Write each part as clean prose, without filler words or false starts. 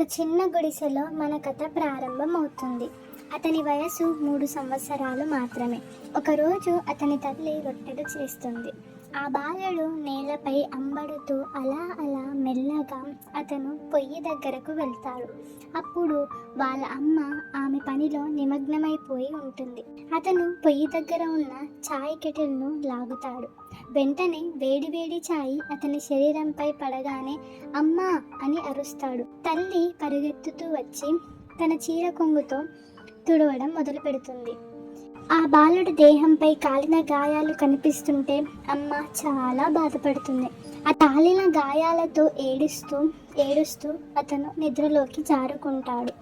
ఒక చిన్న గుడిసెలో మన కథ ప్రారంభమవుతుంది. అతని వయసు 3 సంవత్సరాలు మాత్రమే. ఒకరోజు అతని తల్లి రొట్టెలు చేస్తుంది. ఆ బాలుడు నేలపై అంబడుతూ అలా అలా మెల్లగా అతను పొయ్యి దగ్గరకు వెళ్తాడు. అప్పుడు వాళ్ళ అమ్మ ఆమె పనిలో నిమగ్నమైపోయి ఉంటుంది. అతను పొయ్యి దగ్గర ఉన్న చాయ్ కెటిల్ను లాగుతాడు. వెంటనే వేడివేడి చాయ్ అతని శరీరంపై పడగానే అమ్మా అని అరుస్తాడు. తల్లి పరుగెత్తుతూ వచ్చి తన చీర కొంగుతో తుడవడం మొదలు పెడుతుంది. ఆ బాలుడి దేహంపై కాలిన గాయాలు కనిపిస్తుంటే అమ్మ చాలా బాధపడుతుంది. ఆ కాలిన గాయాలతో ఏడుస్తూ అతను నిద్రలోకి జారుకుంటాడు.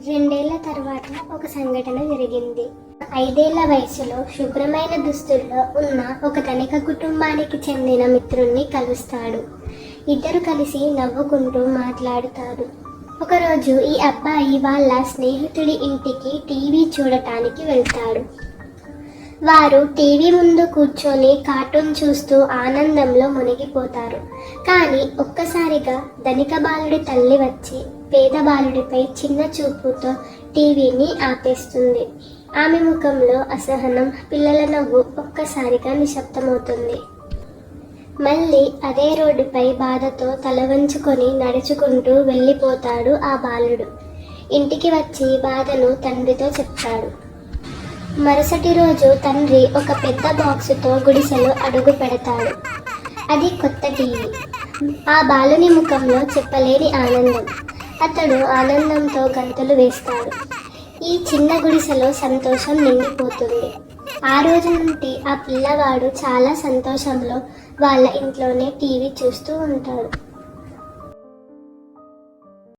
2 ఏళ్ల తర్వాత ఒక సంఘటన జరిగింది. 5 ఏళ్ల వయసులో శుభ్రమైన దుస్తుల్లో ఉన్న ఒక ధనిక కుటుంబానికి చెందిన మిత్రుణ్ణి కలుస్తాడు. ఇద్దరు కలిసి నవ్వుకుంటూ మాట్లాడుతారు. ఒకరోజు ఈ అబ్బాయి వాళ్ళ స్నేహితుడి ఇంటికి టీవీ చూడటానికి వెళ్తాడు. వారు టీవీ ముందు కూర్చొని కార్టూన్ చూస్తూ ఆనందంలో మునిగిపోతారు. కానీ ఒక్కసారిగా ధనిక బాలుడి తల్లి వచ్చి పేద బాలుడిపై చిన్న చూపుతో టీవీని ఆపేస్తుంది. ఆమె ముఖంలో అసహనం, పిల్లల నవ్వు ఒక్కసారిగా నిశ్శబ్దమవుతుంది. మళ్ళీ అదే రోడ్డుపై బాధతో తల వంచుకొని నడుచుకుంటూ వెళ్ళిపోతాడు ఆ బాలుడు. ఇంటికి వచ్చి బాధను తండ్రితో చెప్తాడు. మరుసటి రోజు తండ్రి ఒక పెద్ద బాక్సుతో గుడిసెలో అడుగు పెడతాడు. అది కొత్త టీవీ. ఆ బాలుని ముఖంలో చెప్పలేని ఆనందం. అతడు ఆనందంతో గంతులు వేస్తాడు. ఈ చిన్న గుడిసెలో సంతోషం నిండిపోతుంది. ఆ రోజు నుండి ఆ పిల్లవాడు చాలా సంతోషంలో వాళ్ళ ఇంట్లోనే టీవీ చూస్తూ ఉంటాడు.